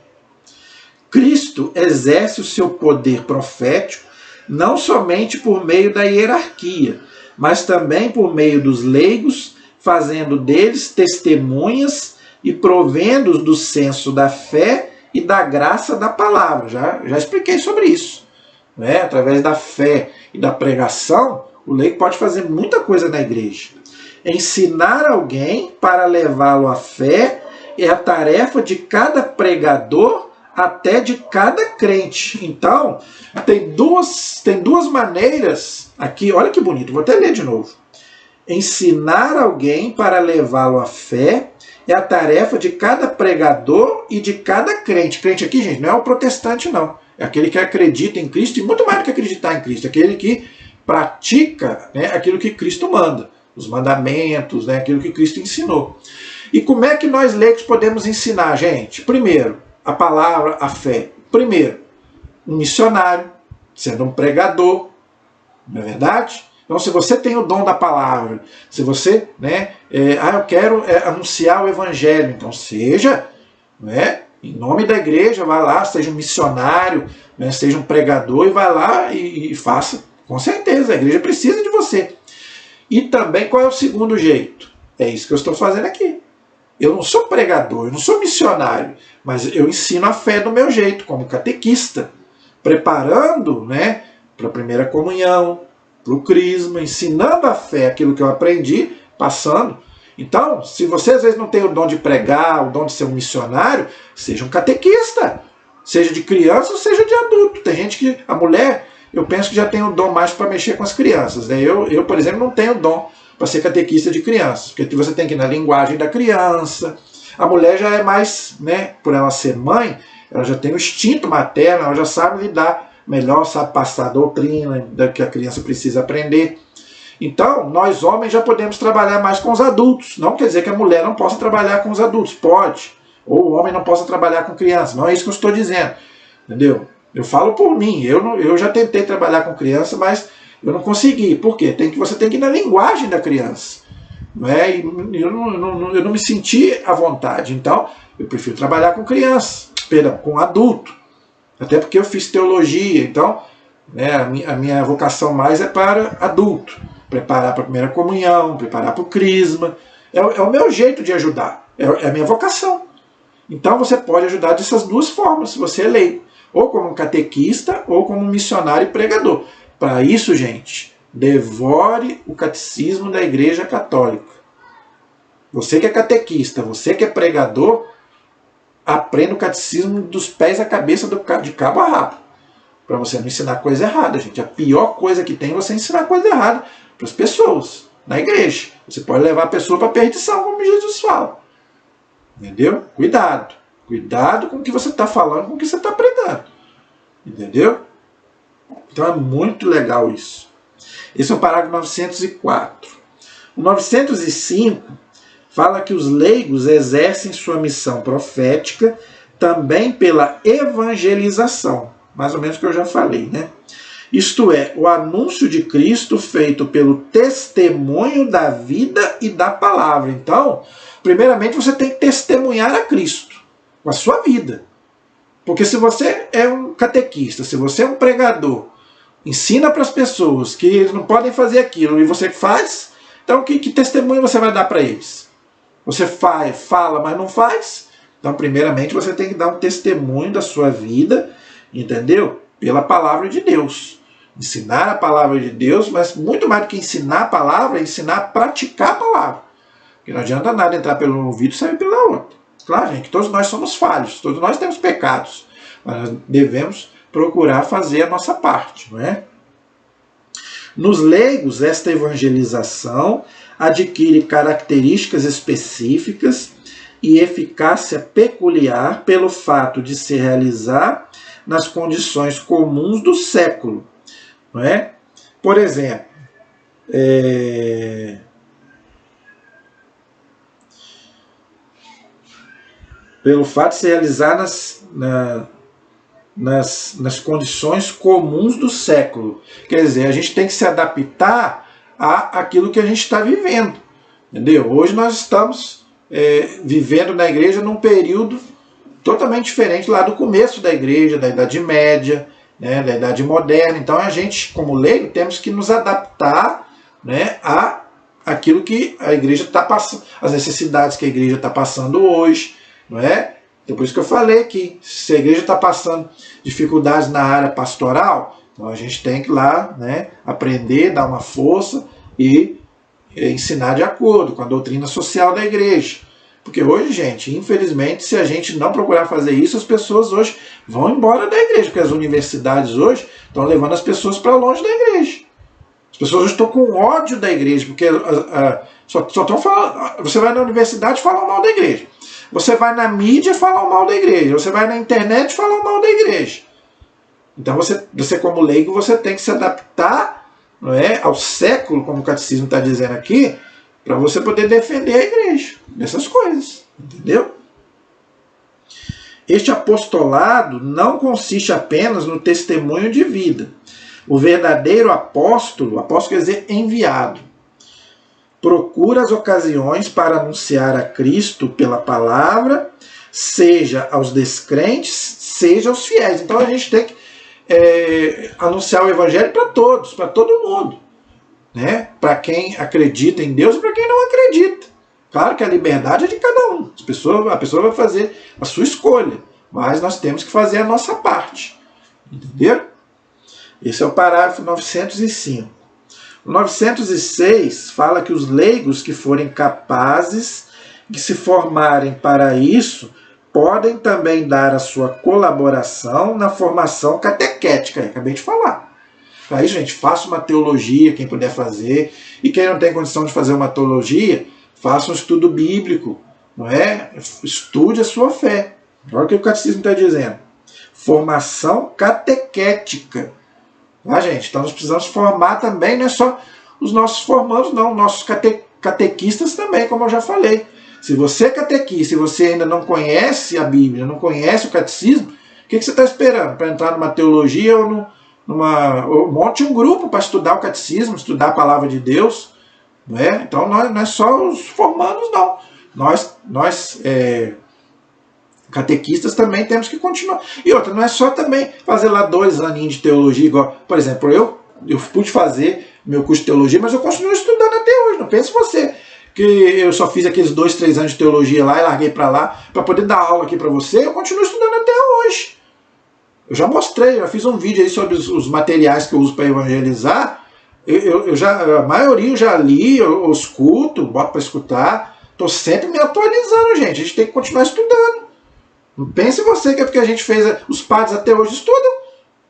Cristo exerce o seu poder profético não somente por meio da hierarquia, mas também por meio dos leigos, fazendo deles testemunhas e provendo-os do senso da fé e da graça da palavra. Já expliquei sobre isso. Né? Através da fé e da pregação, o leigo pode fazer muita coisa na igreja. Ensinar alguém para levá-lo à fé é a tarefa de cada pregador, até de cada crente. Então, tem duas maneiras aqui. Olha que bonito, vou até ler de novo. Ensinar alguém para levá-lo à fé é a tarefa de cada pregador e de cada crente. Crente aqui, gente, não é o protestante, não. É aquele que acredita em Cristo, e muito mais do que acreditar em Cristo, é aquele que pratica, né, aquilo que Cristo manda, os mandamentos, né, aquilo que Cristo ensinou. E como é que nós leigos podemos ensinar, gente? Primeiro, a palavra, a fé. Primeiro, um missionário, sendo um pregador, não é verdade? Então, se você tem o dom da palavra, se você, né, eu quero anunciar o evangelho, então seja, né, em nome da igreja, vai lá, seja um missionário, né, seja um pregador e vai lá e faça. Com certeza, a igreja precisa de você. E também, qual é o segundo jeito? É isso que eu estou fazendo aqui. Eu não sou pregador, eu não sou missionário, mas eu ensino a fé do meu jeito, como catequista, preparando, né, para a primeira comunhão, para o crisma, ensinando a fé, aquilo que eu aprendi, passando. Então, se você às vezes não tem o dom de pregar, o dom de ser um missionário, seja um catequista. seja de criança ou seja de adulto. Tem gente que, a mulher, eu penso que já tem o dom mais para mexer com as crianças, né? Eu, por exemplo, não tenho dom para ser catequista de crianças, porque você tem que ir na linguagem da criança. A mulher já é mais, né, por ela ser mãe, ela já tem o instinto materno, ela já sabe lidar melhor, sabe passar a doutrina da que a criança precisa aprender. Então, nós homens já podemos trabalhar mais com os adultos. Não quer dizer que a mulher não possa trabalhar com os adultos, pode. Ou o homem não possa trabalhar com criança, não é isso que eu estou dizendo. Entendeu? Eu falo por mim, eu já tentei trabalhar com criança, mas eu não consegui. Por quê? Você tem que ir na linguagem da criança. Não é? Eu não me senti à vontade. Então, eu prefiro trabalhar com criança, com adulto. Até porque eu fiz teologia, então, né, a minha vocação mais é para adulto. Preparar para a primeira comunhão, preparar para o crisma. É o meu jeito de ajudar, é a minha vocação. Então você pode ajudar dessas duas formas, se você é leigo. Ou como catequista, ou como missionário e pregador. Para isso, gente, devore o catecismo da Igreja Católica. Você que é catequista, você que é pregador, aprenda o catecismo dos pés à cabeça, de cabo a rabo. Para você não ensinar coisa errada, gente. A pior coisa que tem é você ensinar coisa errada para as pessoas, na igreja. Você pode levar a pessoa para a perdição, como Jesus fala. Entendeu? Cuidado. Cuidado com o que você está falando, com o que você está pregando. Entendeu? Então é muito legal isso. Esse é o parágrafo 904. O 905 fala que os leigos exercem sua missão profética também pela evangelização. Mais ou menos o que eu já falei, né? Isto é, o anúncio de Cristo feito pelo testemunho da vida e da palavra. Então, primeiramente você tem que testemunhar a Cristo com a sua vida. Porque se você é um catequista, se você é um pregador, ensina para as pessoas que eles não podem fazer aquilo e você faz, então que testemunho você vai dar para eles? Você fala, mas não faz? Então, primeiramente, você tem que dar um testemunho da sua vida, entendeu? Pela palavra de Deus. Ensinar a palavra de Deus, mas muito mais do que ensinar a palavra, é ensinar a praticar a palavra. Porque não adianta nada entrar pelo ouvido e sair pela outra. Claro, gente, todos nós somos falhos, todos nós temos pecados, mas nós devemos procurar fazer a nossa parte, não é? Nos leigos, esta evangelização adquire características específicas e eficácia peculiar pelo fato de se realizar nas condições comuns do século. Não é? Por exemplo, pelo fato de se realizar nas condições comuns do século. Quer dizer, a gente tem que se adaptar àquilo que a gente está vivendo. Entendeu? Hoje nós estamos vivendo na igreja num período totalmente diferente lá do começo da igreja, da Idade Média, né, da Idade Moderna. Então a gente, como leigo, temos que nos adaptar, né, àquilo que a igreja está passando, as necessidades que a igreja está passando hoje. Não é? Então, por isso que eu falei que se a igreja está passando dificuldades na área pastoral, então a gente tem que ir lá, né, aprender, dar uma força e ensinar de acordo com a doutrina social da igreja. Porque hoje, gente, infelizmente, se a gente não procurar fazer isso, as pessoas hoje vão embora da igreja, porque as universidades hoje estão levando as pessoas para longe da igreja. As pessoas hoje estão com ódio da igreja, porque só estão falando. Você vai na universidade e fala mal da igreja. Você vai na mídia falar mal da igreja. Você vai na internet falar mal da igreja. Então você como leigo, você tem que se adaptar, não é, ao século, como o catecismo está dizendo aqui, para você poder defender a igreja dessas coisas. Entendeu? Este apostolado não consiste apenas no testemunho de vida. O verdadeiro apóstolo quer dizer enviado, procura as ocasiões para anunciar a Cristo pela palavra, seja aos descrentes, seja aos fiéis. Então a gente tem que anunciar o evangelho para todos, para todo mundo, né? Para quem acredita em Deus e para quem não acredita. Claro que a liberdade é de cada um. A pessoa vai fazer a sua escolha, mas nós temos que fazer a nossa parte. Entenderam? Esse é o parágrafo 905. O 906 fala que os leigos que forem capazes de se formarem para isso podem também dar a sua colaboração na formação catequética, acabei de falar. Aí, gente, faça uma teologia, quem puder fazer, e quem não tem condição de fazer uma teologia, faça um estudo bíblico, não é? Estude a sua fé. Olha o que o catecismo está dizendo. Formação catequética. Tá, gente? Então nós precisamos formar também, não é só os nossos formandos, não, nossos catequistas também, como eu já falei. Se você é catequista e você ainda não conhece a Bíblia, não conhece o catecismo, o que você está esperando? Para entrar numa teologia ou ou monte um grupo para estudar o catecismo, estudar a palavra de Deus. Não é? Então não é só os formandos, não. Nós catequistas também temos que continuar. E outra, não é só também fazer lá 2 aninhos de teologia, igual, por exemplo, eu pude fazer meu curso de teologia, mas eu continuo estudando até hoje. Não pense você que eu só fiz aqueles 2, 3 anos de teologia lá e larguei para lá para poder dar aula aqui para você. Eu continuo estudando até hoje. Eu já mostrei, já fiz um vídeo aí sobre os materiais que eu uso para evangelizar. A maioria eu já li, eu escuto, boto para escutar. Estou sempre me atualizando, gente. A gente tem que continuar estudando. Não pense você que é porque a gente fez, os padres até hoje estudam.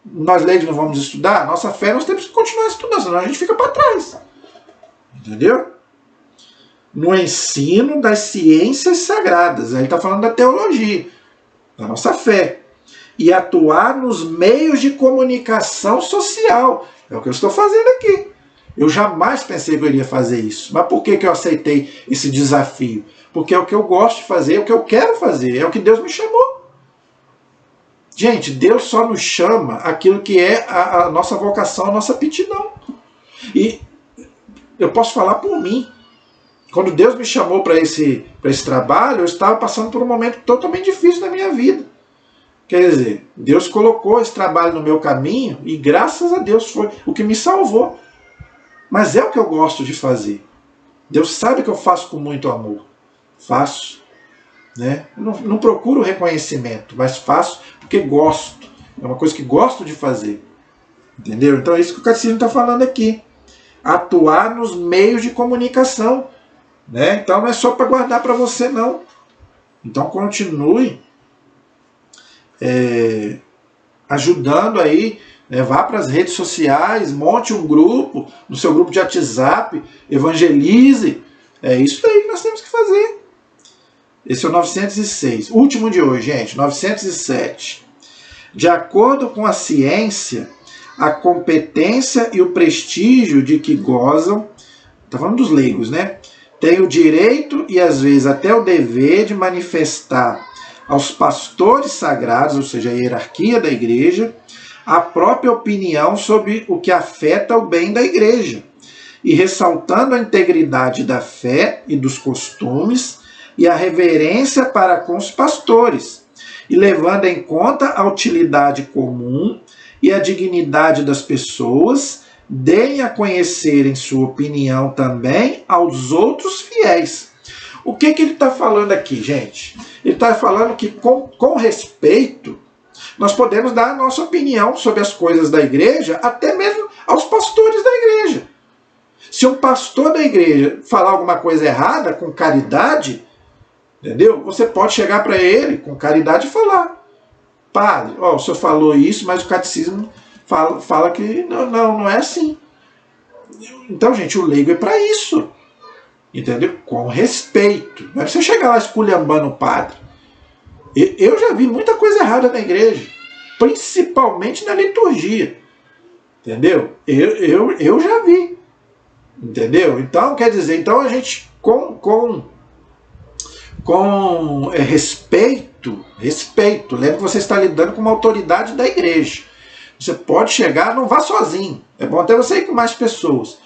Nós leigos não vamos estudar. Nossa fé nós temos que continuar estudando, senão a gente fica para trás. Entendeu? No ensino das ciências sagradas. Ele está falando da teologia, da nossa fé. E atuar nos meios de comunicação social. É o que eu estou fazendo aqui. Eu jamais pensei que eu iria fazer isso. Mas por que eu aceitei esse desafio? Porque é o que eu gosto de fazer, é o que eu quero fazer, é o que Deus me chamou. Gente, Deus só nos chama aquilo que é a nossa vocação, a nossa aptidão. E eu posso falar por mim. Quando Deus me chamou para esse trabalho, eu estava passando por um momento totalmente difícil na minha vida. Quer dizer, Deus colocou esse trabalho no meu caminho e graças a Deus foi o que me salvou. Mas é o que eu gosto de fazer. Deus sabe que eu faço com muito amor. Faço. Né? Não procuro reconhecimento, mas faço porque gosto. É uma coisa que gosto de fazer. Entendeu? Então é isso que o catecismo está falando aqui. Atuar nos meios de comunicação. Né? Então não é só para guardar para você, não. Então continue ajudando aí, né? Vá para as redes sociais, monte um grupo, no seu grupo de WhatsApp, evangelize. É isso aí que nós temos que fazer. Esse é o 906. Último de hoje, gente, 907. De acordo com a ciência, a competência e o prestígio de que gozam, está falando dos leigos, né? Tem o direito e às vezes até o dever de manifestar aos pastores sagrados, ou seja, a hierarquia da igreja, a própria opinião sobre o que afeta o bem da igreja, e ressaltando a integridade da fé e dos costumes e a reverência para com os pastores, e levando em conta a utilidade comum e a dignidade das pessoas, deem a conhecer em sua opinião também aos outros fiéis. O que ele está falando aqui, gente? Ele está falando que com respeito, nós podemos dar a nossa opinião sobre as coisas da igreja, até mesmo aos pastores da igreja. Se um pastor da igreja falar alguma coisa errada, com caridade, entendeu? Você pode chegar para ele com caridade e falar: padre, o senhor falou isso, mas o catecismo fala que não é assim. Então, gente, o leigo é para isso. Entendeu? Com respeito. Não é você chegar lá esculhambando o padre. Eu já vi muita coisa errada na igreja, principalmente na liturgia. Entendeu? Eu já vi. Entendeu? Então, quer dizer, então a gente com respeito, lembra que você está lidando com uma autoridade da igreja. Você pode chegar, não vá sozinho. É bom até você ir com mais pessoas.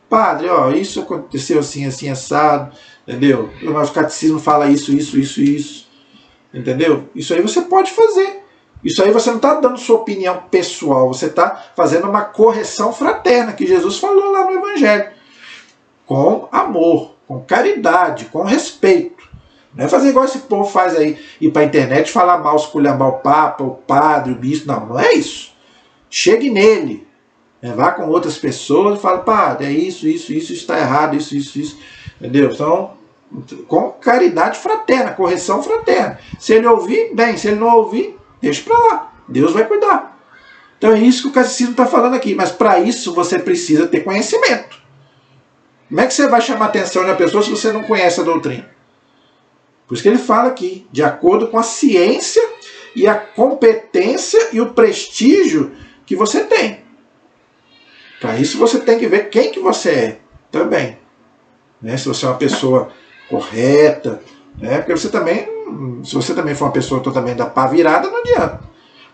Padre, isso aconteceu assim, assim, assado, entendeu? O nosso catecismo fala isso. Entendeu? Isso aí você pode fazer. Isso aí você não está dando sua opinião pessoal, você está fazendo uma correção fraterna, que Jesus falou lá no Evangelho. Com amor, com caridade, com respeito. Não é fazer igual esse povo faz aí, ir para a internet falar mal, esculhambar o Papa, o padre, o bispo. Não é isso. Chegue nele. Vá com outras pessoas e fala: padre, é isso está errado, isso. Entendeu? Então, com caridade fraterna, correção fraterna. Se ele ouvir, bem. Se ele não ouvir, deixa para lá. Deus vai cuidar. Então é isso que o catecismo está falando aqui. Mas para isso você precisa ter conhecimento. Como é que você vai chamar a atenção de uma pessoa se você não conhece a doutrina? Por isso que ele fala aqui, de acordo com a ciência e a competência e o prestígio que você tem. Para isso você tem que ver quem que você é também. Né? Se você é uma pessoa correta, né? Porque você também, se você também for uma pessoa totalmente da pá virada, não adianta.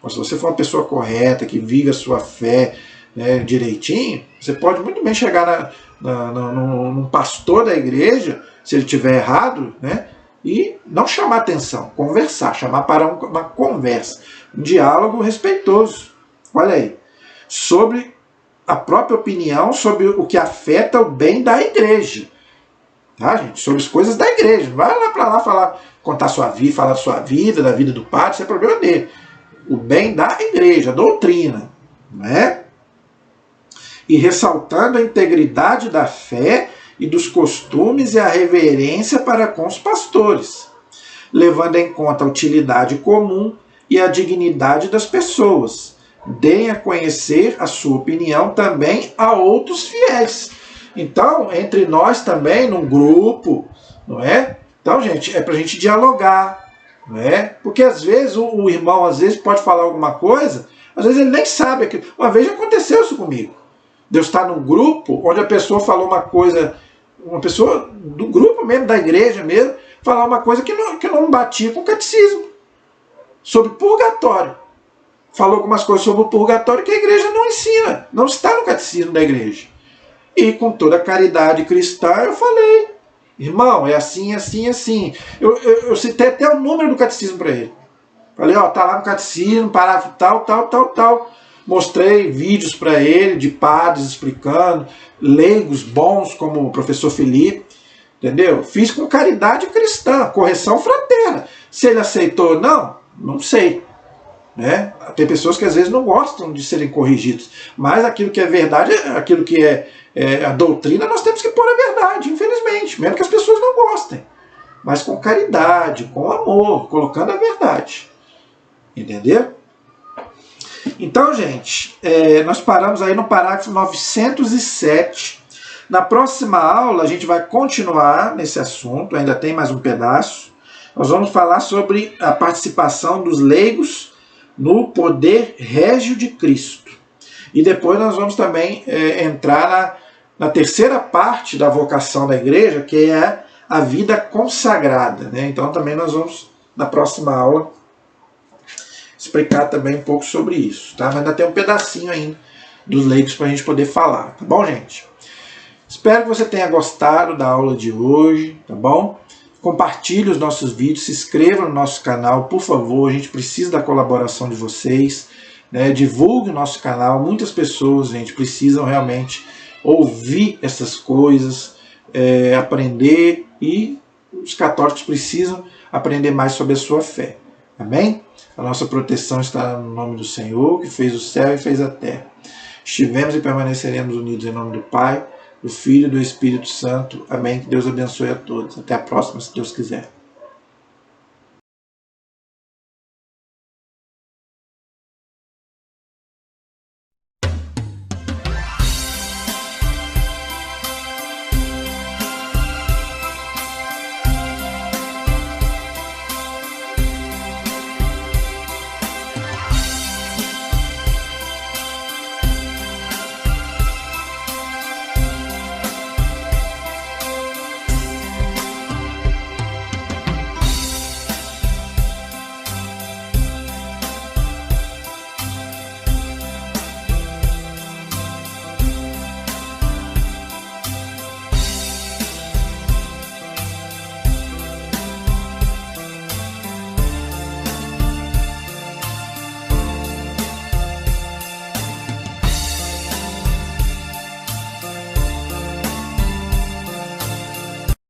Mas se você for uma pessoa correta, que vive a sua fé, né, direitinho, você pode muito bem chegar num pastor da igreja, se ele estiver errado, né? E não chamar atenção, conversar, chamar para uma conversa, um diálogo respeitoso. Olha aí, sobre a própria opinião, sobre o que afeta o bem da igreja. Tá, gente? Sobre as coisas da igreja. Não vai lá para lá falar, contar sua vida, falar da sua vida, da vida do padre, isso é problema dele. O bem da igreja, a doutrina. Né? E ressaltando a integridade da fé e dos costumes e a reverência para com os pastores, levando em conta a utilidade comum e a dignidade das pessoas. Deem a conhecer a sua opinião também a outros fiéis. Então, entre nós também, num grupo, não é? Então, gente, é para a gente dialogar, não é? Porque às vezes o irmão às vezes pode falar alguma coisa, às vezes ele nem sabe aquilo. Uma vez já aconteceu isso comigo. Deus está num grupo onde a pessoa falou uma coisa, uma pessoa do grupo mesmo, da igreja mesmo, falar uma coisa que não batia com o catecismo, sobre purgatório. Falou algumas coisas sobre o purgatório que a igreja não ensina, não está no catecismo da igreja. E com toda a caridade cristã eu falei, irmão, é assim, assim, assim. Eu citei até o número do catecismo para ele. Falei, ó, tá lá no catecismo, parágrafo tal, tal, tal, tal. Mostrei vídeos para ele de padres explicando, leigos bons como o professor Felipe, entendeu? Fiz com caridade cristã, correção fraterna. Se ele aceitou ou não, não sei. Né? Tem pessoas que às vezes não gostam de serem corrigidos, mas aquilo que é verdade, aquilo que é a doutrina, nós temos que pôr a verdade, infelizmente, mesmo que as pessoas não gostem. Mas com caridade, com amor, colocando a verdade. Entendeu? Então, gente, nós paramos aí no parágrafo 907. Na próxima aula a gente vai continuar nesse assunto, ainda tem mais um pedaço. Nós vamos falar sobre a participação dos leigos no poder régio de Cristo. E depois nós vamos também entrar na terceira parte da vocação da igreja, que é a vida consagrada. Né? Então também nós vamos, na próxima aula, explicar também um pouco sobre isso. Tá? Mas ainda tem um pedacinho ainda dos leigos para a gente poder falar. Tá bom, gente? Espero que você tenha gostado da aula de hoje. Tá bom? Compartilhe os nossos vídeos, se inscreva no nosso canal, por favor. A gente precisa da colaboração de vocês. Né? Divulgue o nosso canal. Muitas pessoas, gente, precisam realmente ouvir essas coisas, aprender, e os católicos precisam aprender mais sobre a sua fé. Amém? A nossa proteção está no nome do Senhor, que fez o céu e fez a terra. Estivemos e permaneceremos unidos em nome do Pai, do Filho e do Espírito Santo. Amém? Que Deus abençoe a todos. Até a próxima, se Deus quiser.